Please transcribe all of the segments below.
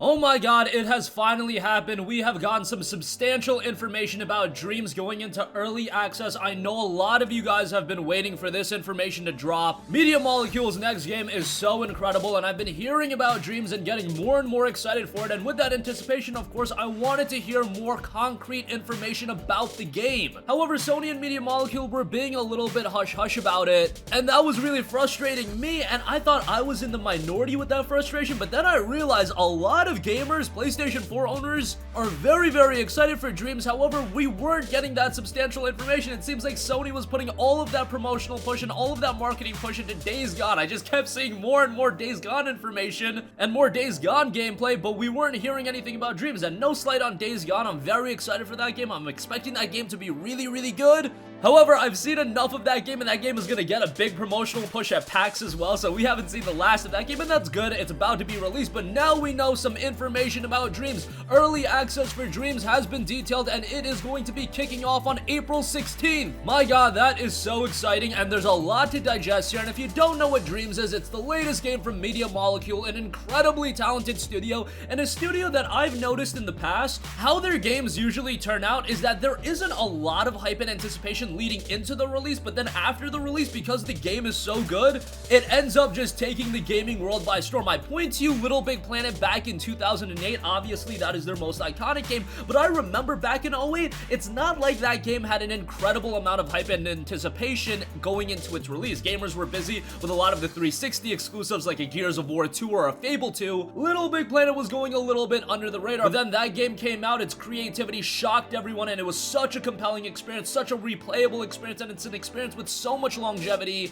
Oh my god, it has finally happened. We have gotten some substantial information about Dreams going into early access. I know a lot of you guys have been waiting for this information to drop. Media Molecule's next game is so incredible, and I've been hearing about Dreams and getting more and more excited for it, and with that anticipation, of course, I wanted to hear more concrete information about the game. However, Sony and Media Molecule were being a little bit hush-hush about it, and that was really frustrating me, and I thought I was in the minority with that frustration, but then I realized a lot of gamers, PlayStation 4 owners, are very excited for Dreams. However, we weren't getting that substantial information. It seems like Sony was putting all of that promotional push and all of that marketing push into Days Gone. I just kept seeing more and more Days Gone information and more Days Gone gameplay, but we weren't hearing anything about Dreams. And no slight on Days Gone, I'm very excited for that game. I'm expecting that game to be really good. However, I've seen enough of that game, and that game is gonna get a big promotional push at PAX as well, so we haven't seen the last of that game, and that's good. It's about to be released, but now we know some information about Dreams. Early access for Dreams has been detailed, and it is going to be kicking off on April 16th. My god, that is so exciting, and there's a lot to digest here, and if you don't know what Dreams is, it's the latest game from Media Molecule, an incredibly talented studio, and a studio that I've noticed in the past, how their games usually turn out is that there isn't a lot of hype and anticipation leading into the release, but then after the release, because the game is so good, it ends up just taking the gaming world by storm. I point to you Little Big Planet back in 2008. Obviously, that is their most iconic game, but I remember back in 08, it's not like that game had an incredible amount of hype and anticipation going into its release. Gamers were busy with a lot of the 360 exclusives like a Gears of War 2 or a Fable 2. Little Big Planet was going a little bit under the radar, but then that game came out, its creativity shocked everyone, and it was such a compelling experience, such a replayable experience, and it's an experience with so much longevity.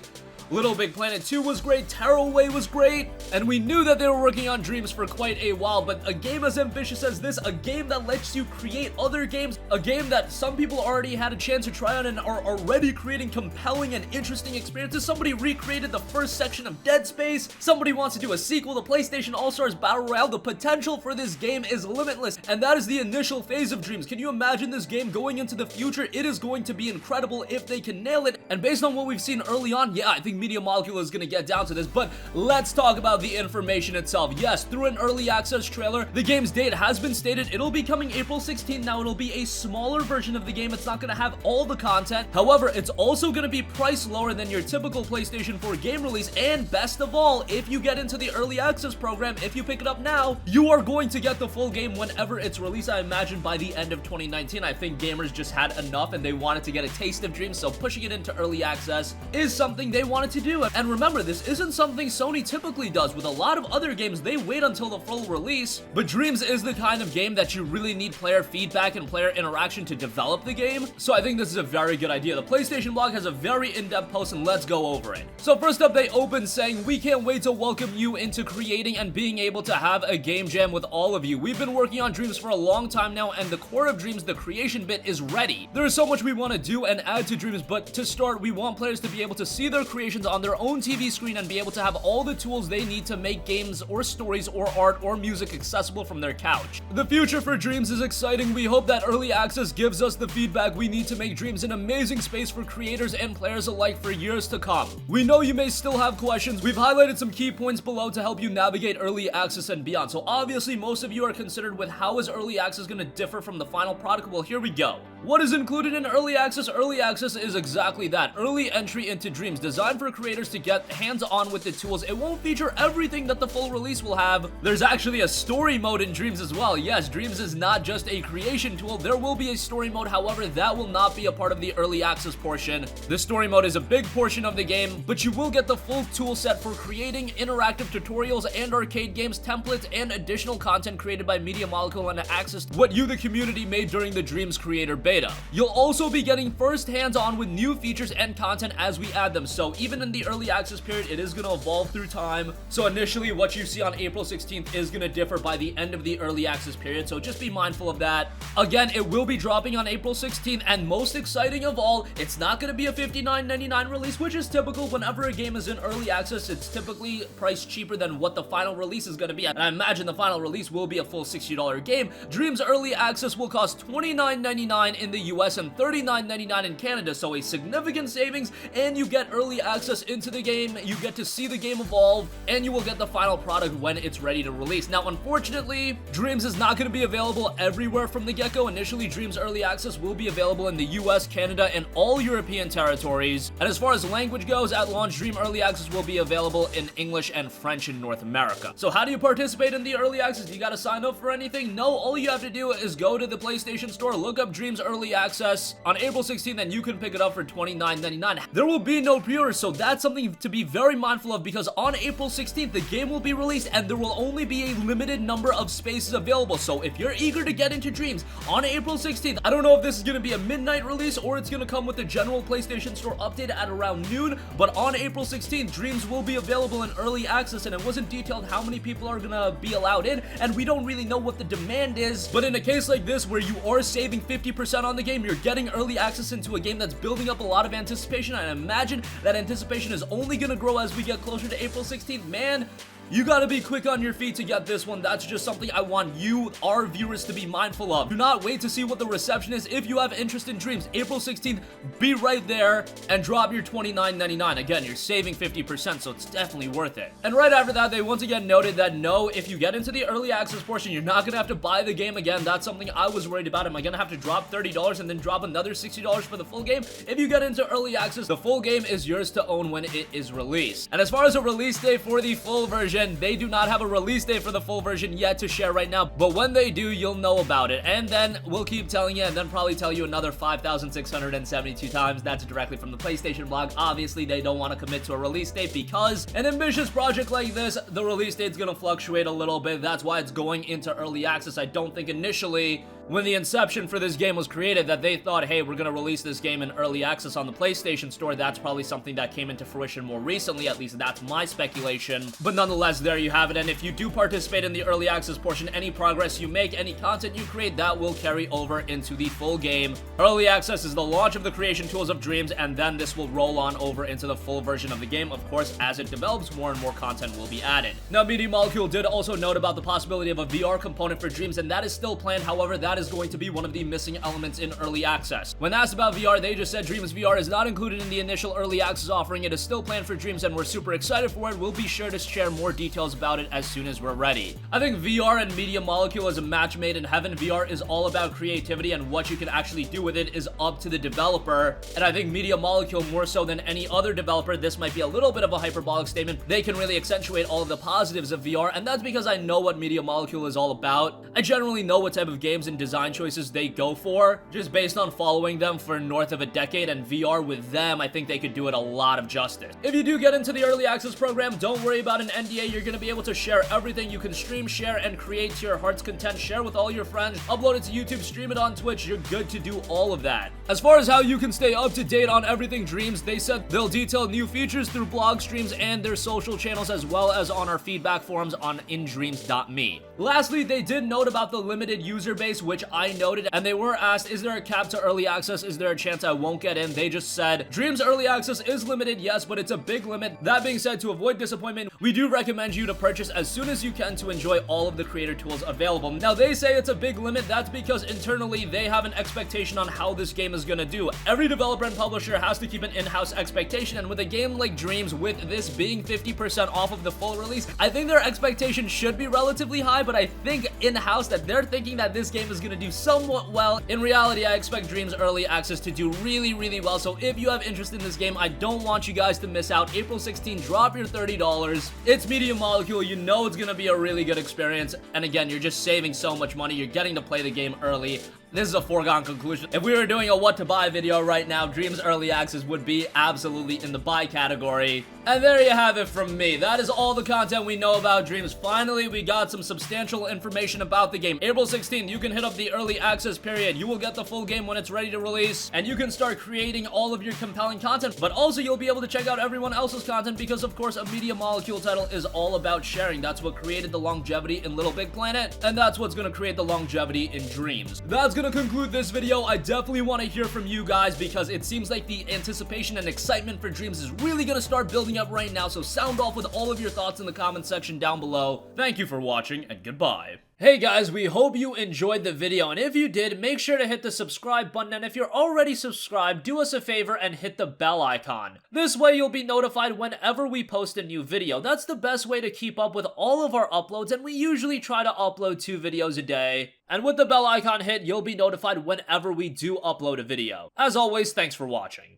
Little Big Planet 2 was great, Tearaway was great, and we knew that they were working on Dreams for quite a while, but a game as ambitious as this, a game that lets you create other games, a game that some people already had a chance to try on and are already creating compelling and interesting experiences. Somebody recreated the first section of Dead Space, somebody wants to do a sequel to PlayStation All-Stars Battle Royale. The potential for this game is limitless, and that is the initial phase of Dreams. Can you imagine this game going into the future? It is going to be incredible if they can nail it, and based on what we've seen early on, yeah, I think Media Molecule is going to get down to this, but let's talk about the information itself. Yes, through an early access trailer, the game's date has been stated. It'll be coming April 16th. Now, it'll be a smaller version of the game. It's not going to have all the content. However, it's also going to be priced lower than your typical PlayStation 4 game release, and best of all, if you get into the early access program, if you pick it up now, you are going to get the full game whenever it's released. I imagine by the end of 2019. I think gamers just had enough and they wanted to get a taste of Dreams, so pushing it into early access is something they wanted to do. And remember, this isn't something Sony typically does. With a lot of other games, they wait until the full release, but Dreams is the kind of game that you really need player feedback and player interaction to develop the game, so I think this is a very good idea. The PlayStation blog has a very in-depth post, and let's go over it. So first up, they open saying, "We can't wait to welcome you into creating and being able to have a game jam with all of you. We've been working on Dreams for a long time now, and the core of Dreams, the creation bit, is ready. There is so much we want to do and add to Dreams, but to start, we want players to be able to see their creations on their own TV screen and be able to have all the tools they need to make games or stories or art or music accessible from their couch. The future for Dreams is exciting. We hope that early access gives us the feedback we need to make Dreams an amazing space for creators and players alike for years to come. We know you may still have questions. We've highlighted some key points below to help you navigate early access and beyond. So obviously, most of you are considered with how is early access going to differ from the final product. Well, here we go. What is included in early access? Early access is exactly that. Early entry into Dreams, designed for creators to get hands-on with the tools. It won't feature everything that the full release will have. There's actually a story mode in Dreams as well. Yes, Dreams is not just a creation tool. There will be a story mode. However, that will not be a part of the early access portion. The story mode is a big portion of the game, but you will get the full tool set for creating interactive tutorials and arcade games, templates, and additional content created by Media Molecule and access to what you, the community, made during the Dreams creator beta. You'll also be getting first hands-on with new features and content as we add them. So even in the early access period, it is going to evolve through time. So initially, what you see on April 16th is going to differ by the end of the early access period. So just be mindful of that. Again, it will be dropping on April 16th, and most exciting of all, it's not going to be a $59.99 release, which is typical whenever a game is in early access. It's typically priced cheaper than what the final release is going to be. And I imagine the final release will be a full $60 game. Dreams early access will cost $29.99 in the US and $39.99 in Canada, so a significant savings, and you get early access into the game, you get to see the game evolve, and you will get the final product when it's ready to release. Now, unfortunately, Dreams is not going to be available everywhere from the get-go. Initially, Dreams Early Access will be available in the US, Canada, and all European territories. And as far as language goes, at launch, Dream Early Access will be available in English and French in North America. So how do you participate in the Early Access? You got to sign up for anything? No, all you have to do is go to the PlayStation Store, look up Dreams Early Access on April 16th, and you can pick it up for $29.99. There will be no pre-order, so that's something to be very mindful of, because on April 16th, the game will be released and there will only be a limited number of spaces available. So if you're eager to get into Dreams on April 16th, I don't know if this is going to be a midnight release or it's going to come with the general PlayStation Store update at around noon, but on April 16th, Dreams will be available in early access, and it wasn't detailed how many people are going to be allowed in, and we don't really know what the demand is. But in a case like this where you are saving 50% on the game, you're getting early access into a game that's building up a lot of anticipation, and I imagine that anticipation is only going to grow as we get closer to April 16th. Man, you gotta be quick on your feet to get this one. That's just something I want you, our viewers, to be mindful of. Do not wait to see what the reception is. If you have interest in Dreams, April 16th, be right there and drop your $29.99. Again, you're saving 50%, so it's definitely worth it. And right after that, they once again noted that no, if you get into the early access portion, you're not gonna have to buy the game again. That's something I was worried about. Am I gonna have to drop $30 and then drop another $60 for the full game? If you get into early access, the full game is yours to own when it is released. And as far as a release date for the full version, they do not have a release date for the full version yet to share right now, but when they do, you'll know about it. And then we'll keep telling you, and then probably tell you another 5,672 times. That's directly from the PlayStation blog. Obviously, they don't want to commit to a release date because an ambitious project like this, the release date's gonna fluctuate a little bit. That's why it's going into early access. I don't think initially, when the inception for this game was created, that they thought, hey, we're gonna release this game in early access on the PlayStation Store. That's probably something that came into fruition more recently. At least that's my speculation. But nonetheless, there you have it. And if you do participate in the early access portion, any progress you make, any content you create, that will carry over into the full game. Early access is the launch of the creation tools of Dreams, and then this will roll on over into the full version of the game. Of course, as it develops, more and more content will be added. Now, Media Molecule did also note about the possibility of a VR component for Dreams, and that is still planned. However, that is going to be one of the missing elements in early access. When asked about VR, they just said Dreams VR is not included in the initial early access offering. It is still planned for Dreams, and we're super excited for it. We'll be sure to share more details about it as soon as we're ready. I think VR and Media Molecule is a match made in heaven. VR is all about creativity, and what you can actually do with it is up to the developer. And I think Media Molecule, more so than any other developer, this might be a little bit of a hyperbolic statement, they can really accentuate all of the positives of VR, and that's because I know what Media Molecule is all about. I generally know what type of games and design choices they go for, just based on following them for north of a decade, and VR with them, I think they could do it a lot of justice. If you do get into the early access program, don't worry about an NDA. You're going to be able to share everything. You can stream, share, and create to your heart's content. Share with all your friends, upload it to YouTube, stream it on Twitch. You're good to do all of that. As far as how you can stay up to date on everything Dreams, they said they'll detail new features through blog streams and their social channels, as well as on our feedback forums on indreams.me. Lastly, they did note about the limited user base, which I noted, and they were asked, is there a cap to early access? Is there a chance I won't get in? They just said, Dreams early access is limited, yes, but it's a big limit. That being said, to avoid disappointment, we do recommend you to purchase as soon as you can to enjoy all of the creator tools available. Now, they say it's a big limit. That's because internally, they have an expectation on how this game is gonna do. Every developer and publisher has to keep an in-house expectation, and with a game like Dreams, with this being 50% off of the full release, I think their expectation should be relatively high, but I think in-house that they're thinking that this game is gonna do somewhat well. In reality, I expect Dreams early access to do really, really well, so if you have interest in this game, I don't want you guys to miss out. April 16, drop your $30. It's Media Molecule. You know it's gonna be a really good experience, and again, you're just saving so much money. You're getting to play the game early. This is a foregone conclusion. If we were doing a what to buy video right now, Dreams early access would be absolutely in the buy category. And there you have it from me. That is all the content we know about Dreams. Finally, we got some substantial information about the game. April 16th, you can hit up the early access period. You will get the full game when it's ready to release, and you can start creating all of your compelling content, but also you'll be able to check out everyone else's content because, of course, a Media Molecule title is all about sharing. That's what created the longevity in Little Big Planet, and that's what's going to create the longevity in Dreams. That's going to conclude this video. I definitely want to hear from you guys because it seems like the anticipation and excitement for Dreams is really going to start building up right now, so sound off with all of your thoughts in the comment section down below. Thank you for watching, and goodbye. Hey guys, we hope you enjoyed the video, and if you did, make sure to hit the subscribe button, and if you're already subscribed, do us a favor and hit the bell icon. This way you'll be notified whenever we post a new video. That's the best way to keep up with all of our uploads, and we usually try to upload 2 videos a day. And with the bell icon hit, you'll be notified whenever we do upload a video. As always, thanks for watching.